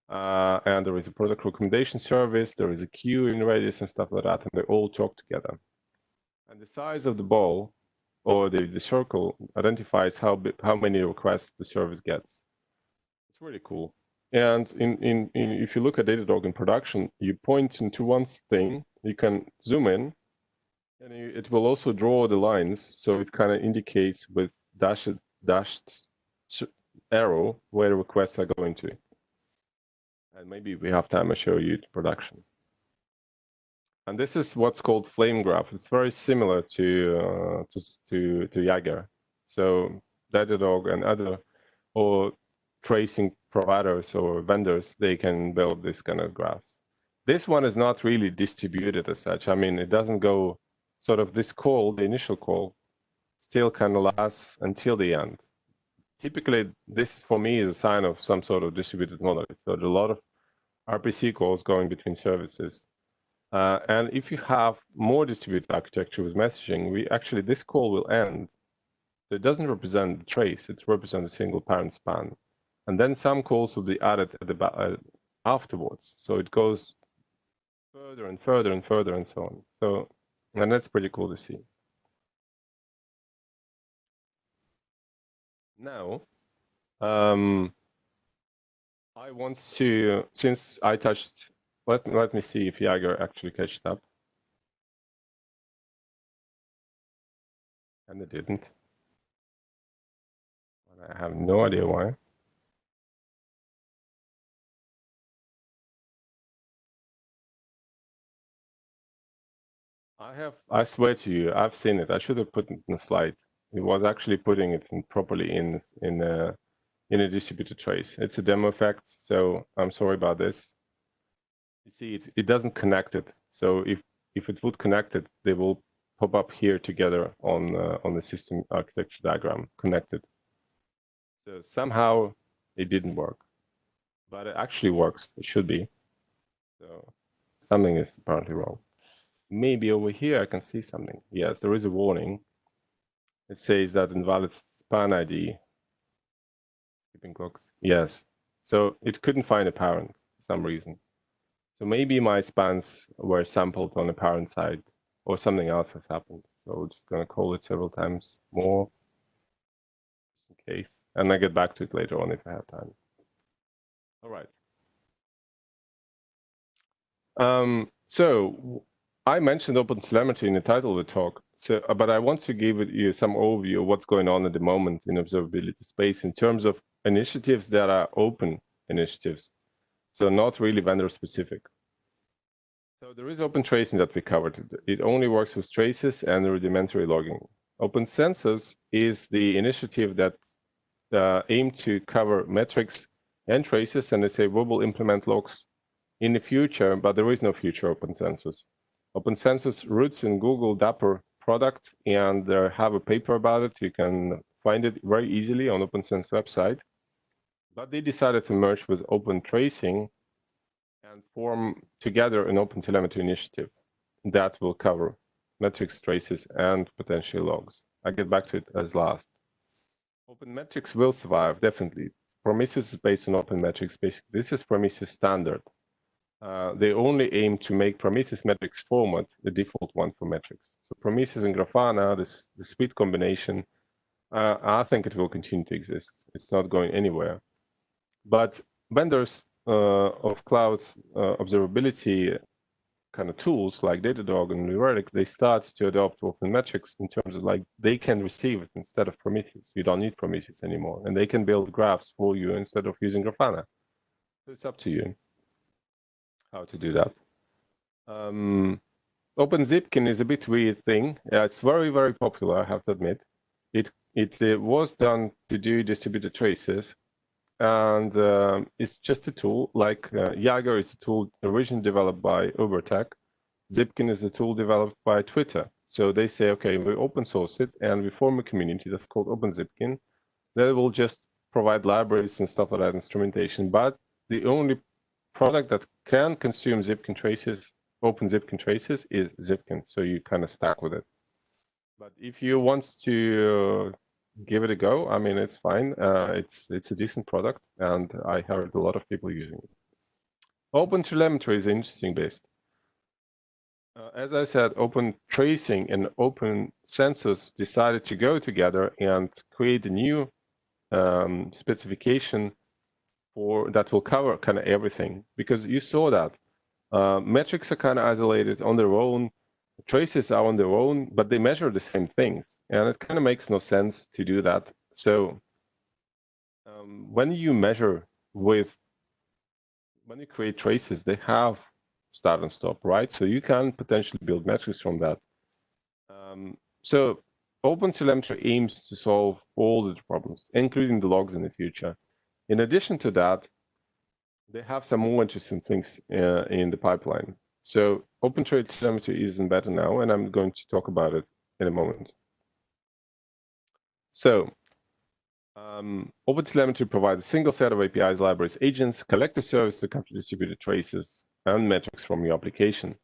And there is a product recommendation service. There is a queue in Redis and stuff like that, and they all talk together. And the size of the ball or the circle identifies how many requests the service gets. It's really cool. And if you look at Datadog in production, you point into one thing, you can zoom in, and it will also draw the lines. So it kind of indicates with dashed arrow where the requests are going to. And maybe we have time to show you the production. And this is what's called flame graph. It's very similar to Jaeger. So Datadog and other tracing providers or vendors, they can build this kind of graphs. This one is not really distributed as such. I mean, it doesn't go sort of this call, the initial call, still kind of lasts until the end. Typically, this for me is a sign of some sort of distributed monolith. So there's a lot of RPC calls going between services. And if you have more distributed architecture with messaging, this call will end. So it doesn't represent the trace, it represents a single parent span. And then some calls will be added at afterwards. So it goes further and further and further and so on. So, and that's pretty cool to see. Now, I want to, since I touched, let me see if Jaeger actually catched up. And it didn't. I have no idea why. I swear to you, I've seen it. I should have put it in the slide. It was actually putting it in properly in a distributed trace. It's a demo effect, so I'm sorry about this. You see, it doesn't connect it. So if it would connect it, they will pop up here together on the system architecture diagram connected. So somehow it didn't work, but it actually works. It should be. So something is apparently wrong. Maybe over here I can see something. Yes, there is a warning. It says that invalid span ID. Skipping clocks. Yes. So it couldn't find a parent for some reason. So maybe my spans were sampled on the parent side, or something else has happened. So we're just going to call it several times more, just in case. And I get back to it later on if I have time. All right. So I mentioned OpenTelemetry in the title of the talk. So, but I want to give you some overview of what's going on at the moment in observability space in terms of initiatives that are open initiatives. So not really vendor specific. So there is OpenTracing that we covered. It only works with traces and rudimentary logging. OpenSensus is the initiative that aimed to cover metrics and traces, and they say we will implement logs in the future, but there is no future OpenSensus. OpenSensus roots in Google Dapper product, and they have a paper about it. You can find it very easily on OpenSensus website. But they decided to merge with OpenTracing and form together an OpenTelemetry initiative that will cover metrics, traces, and potentially logs. I get back to it as last. OpenMetrics will survive, definitely. Prometheus is based on OpenMetrics. Basically, this is Prometheus standard. They only aim to make Prometheus metrics format the default one for metrics. So Prometheus and Grafana, the sweet combination, I think it will continue to exist. It's not going anywhere. But vendors of cloud observability kind of tools like Datadog and New Relic, they start to adopt OpenMetrics in terms of like they can receive it instead of Prometheus. You don't need Prometheus anymore, and they can build graphs for you instead of using Grafana. So it's up to you how to do that. OpenZipkin is a bit weird thing. It's very, very popular, I have to admit. It was done to do distributed traces, and it's just a tool. Like Jaeger is a tool originally developed by Ubertech. Zipkin is a tool developed by Twitter. So they say, okay, we open source it and we form a community that's called OpenZipkin. That will just provide libraries and stuff like that, instrumentation. But the only product that can consume Zipkin traces, OpenZipkin traces, is Zipkin. So you kind of stack with it. But if you want to give it a go, I mean, it's fine. It's a decent product, and I heard a lot of people using it. OpenTelemetry is interesting beast. As I said, OpenTracing and OpenSensus decided to go together and create a new specification for that will cover kind of everything. Because you saw that metrics are kind of isolated on their own, traces are on their own, but they measure the same things, and it kind of makes no sense to do that. So when you measure when you create traces, they have start and stop, right? So you can potentially build metrics from that. So OpenTelemetry aims to solve all the problems, including the logs in the future. In addition to that, they have some more interesting things in the pipeline. So OpenTelemetry is in beta now, and I'm going to talk about it in a moment. So OpenTelemetry provides a single set of APIs, libraries, agents, collective service to capture distributed traces and metrics from your application.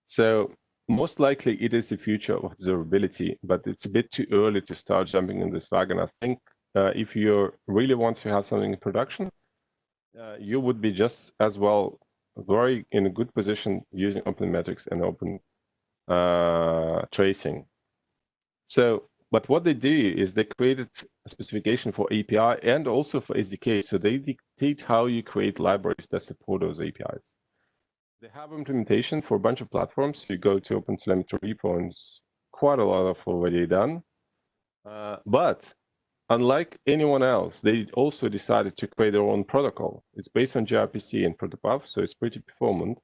So most likely it is the future of observability, but it's a bit too early to start jumping in this wagon. I think if you really want to have something in production, you would be just as well very in a good position using OpenMetrics and OpenTracing. So, but what they do is they created a specification for API and also for SDK. So they dictate how you create libraries that support those APIs. They have implementation for a bunch of platforms. You go to OpenTelemetry repo and quite a lot of already done. But unlike anyone else, they also decided to create their own protocol. It's based on gRPC and protobuf, so it's pretty performant.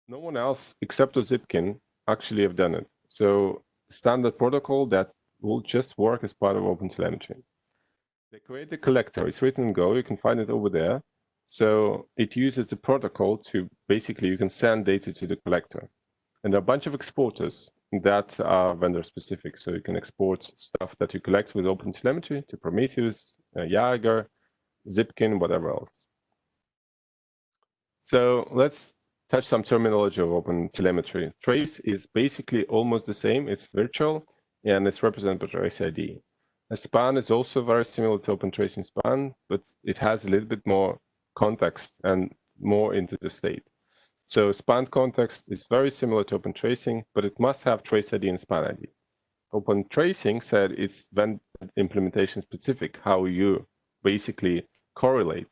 No one else except Zipkin actually have done it. So standard protocol that will just work as part of OpenTelemetry. They create a collector. It's written in Go. You can find it over there. So it uses the protocol to basically you can send data to the collector. And there are a bunch of exporters that are vendor specific. So you can export stuff that you collect with OpenTelemetry to Prometheus, Jaeger, Zipkin, whatever else. So let's touch some terminology of OpenTelemetry. Trace is basically almost the same. It's virtual. and it's represented by trace ID. A span is also very similar to OpenTracing span, but it has a little bit more context and more into the state. So span context is very similar to OpenTracing, but it must have trace ID and span ID. OpenTracing said it's then implementation specific, how you basically correlate.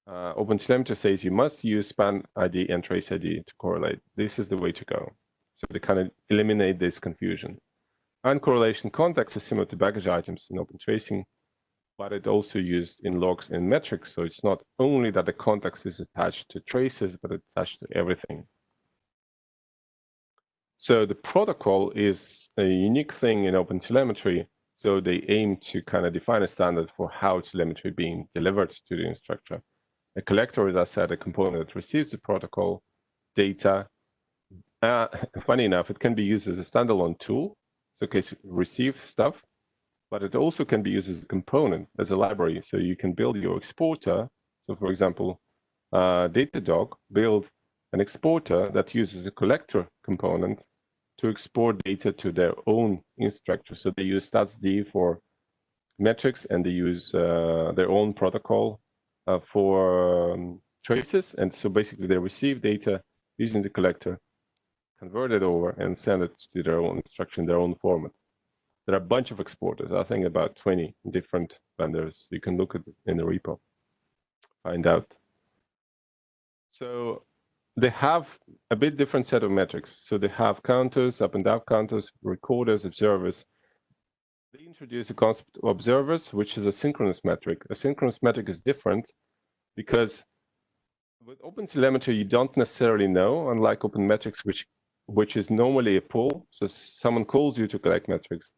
OpenTelemetry says you must use span ID and trace ID to correlate. This is the way to go. So they kind of eliminate this confusion. And correlation context is similar to baggage items in OpenTracing, but it also used in logs and metrics. So it's not only that the context is attached to traces, but it's attached to everything. So the protocol is a unique thing in OpenTelemetry. So they aim to kind of define a standard for how telemetry being delivered to the infrastructure. A collector is, as I said, a component that receives the protocol data. Funny enough, it can be used as a standalone tool, so in case receive stuff, but it also can be used as a component, as a library. So you can build your exporter. So for example, Datadog build an exporter that uses a collector component to export data to their own infrastructure. So they use statsd for metrics, and they use their own protocol for traces. And so basically they receive data using the collector, convert it over, and send it to their own infrastructure in their own format. There are a bunch of exporters, I think about 20 different vendors. You can look at it in the repo, find out. So they have a bit different set of metrics. So they have counters, up and down counters, recorders, observers. They introduce a concept of observers, which is a synchronous metric. A synchronous metric is different because with OpenTelemetry, you don't necessarily know, unlike OpenMetrics, which is normally a pull. So someone calls you to collect metrics.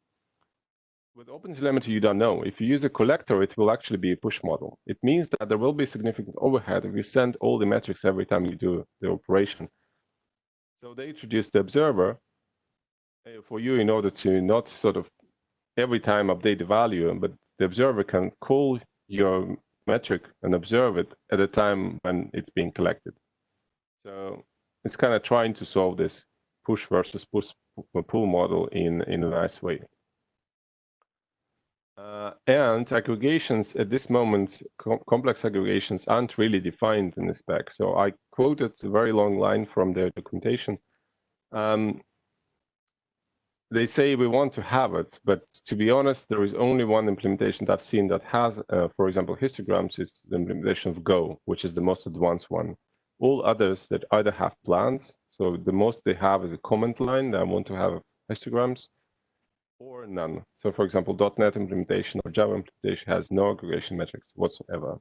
With OpenTelemetry, you don't know. If you use a collector, it will actually be a push model. It means that there will be significant overhead if you send all the metrics every time you do the operation. So they introduced the observer for you in order to not sort of every time update the value, but the observer can call your metric and observe it at a time when it's being collected. So it's kind of trying to solve this push versus pull model in a nice way. And aggregations at this moment, complex aggregations aren't really defined in the spec. So I quoted a very long line from their documentation. They say we want to have it, but to be honest, there is only one implementation that I've seen that has, for example, histograms is the implementation of Go, which is the most advanced one. All others that either have plans, so the most they have is a comment line that want to have histograms, or none. So for example, .NET implementation or Java implementation has no aggregation metrics whatsoever,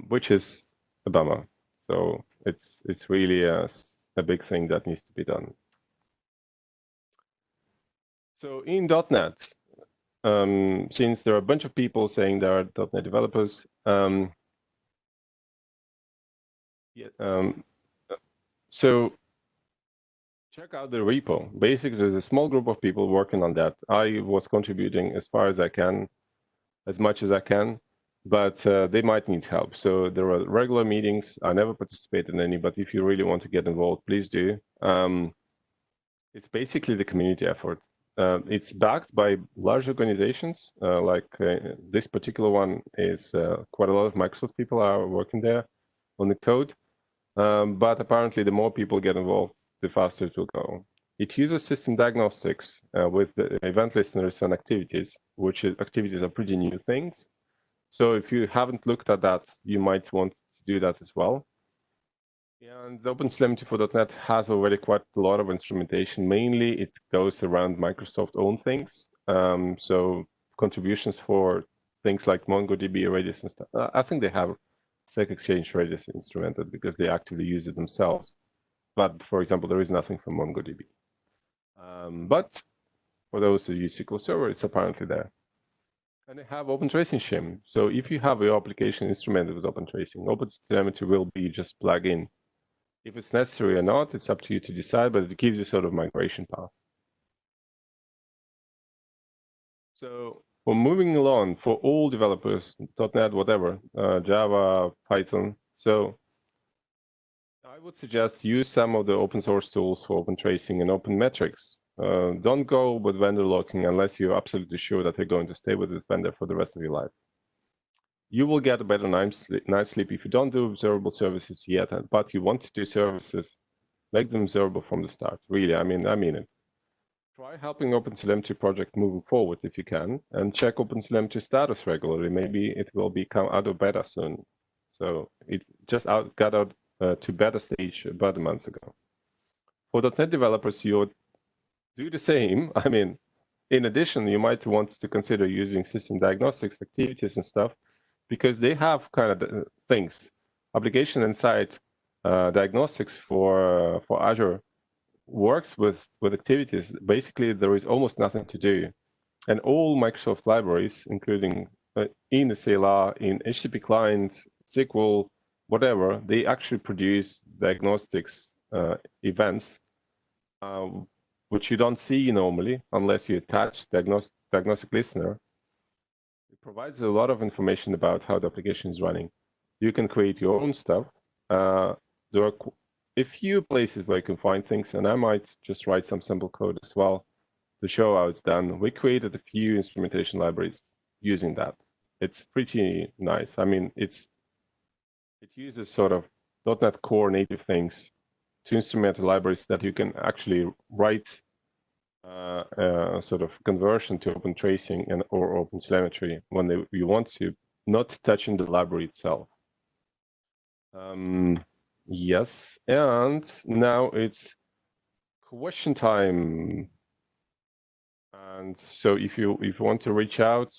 which is a bummer. So it's really a big thing that needs to be done. So in .NET, since there are a bunch of people saying they are .NET developers, so check out the repo. Basically, there's a small group of people working on that. I was contributing as far as I can, as much as I can, but they might need help. So there are regular meetings. I never participate in any, but if you really want to get involved, please do. It's basically the community effort. It's backed by large organizations, like this particular one is quite a lot of Microsoft people are working there on the code. But apparently the more people get involved, the faster it will go. It uses system diagnostics with the event listeners and activities, which activities are pretty new things. So if you haven't looked at that, you might want to do that as well. And the OpenTelemetry for .NET has already quite a lot of instrumentation. Mainly it goes around Microsoft own things. So contributions for things like MongoDB, Redis and stuff. I think they have Stack Exchange Redis instrumented because they actively use it themselves. But for example, there is nothing from MongoDB. But for those who use SQL Server, it's apparently there. And they have OpenTracing shim. So if you have your application instrumented with OpenTracing, OpenTelemetry will be just plug in. If it's necessary or not, it's up to you to decide, but it gives you sort of migration path. So for moving along, for all developers, .NET, whatever, Java, Python. So I would suggest use some of the open source tools for OpenTracing and OpenMetrics. don't go with vendor locking unless you're absolutely sure that you're going to stay with this vendor for the rest of your life. You will get a better night's sleep if you don't do observable services yet, but you want to do services, make them observable from the start. Really, I mean it. Try helping OpenTelemetry project moving forward if you can, and check OpenTelemetry status regularly. Maybe it will become out of beta soon. So it just got out to beta stage about a month ago. For .NET developers, you do the same. I mean, in addition, you might want to consider using system diagnostics activities and stuff, because they have kind of things. Application Insight diagnostics for Azure works with activities. Basically, there is almost nothing to do. And all Microsoft libraries, including in the CLR, in HTTP clients, SQL, whatever, they actually produce diagnostics events, which you don't see normally unless you attach diagnostic listener. It provides a lot of information about how the application is running. You can create your own stuff. There are a few places where you can find things, and I might just write some sample code as well to show how it's done. We created a few instrumentation libraries using that. It's pretty nice. I mean, it uses sort of .NET Core native things to instrument libraries that you can actually write sort of conversion to OpenTracing and or OpenTelemetry when you want to, not touching the library itself. Yes, and now it's question time. And so if you want to reach out,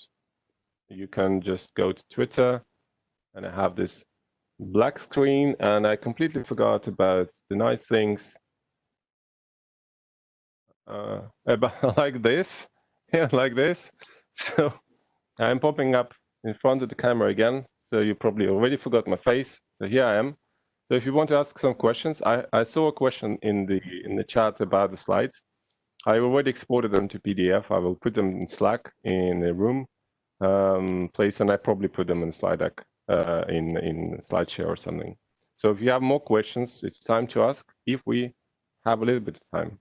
you can just go to Twitter, and I have this black screen, and I completely forgot about the nice things about like this, yeah, like this. So I'm popping up in front of the camera again. So you probably already forgot my face. So here I am. So if you want to ask some questions, I saw a question in the chat about the slides. I already exported them to PDF. I will put them in Slack in a room place, and I probably put them in slide deck in SlideShare or something. So if you have more questions, it's time to ask if we have a little bit of time.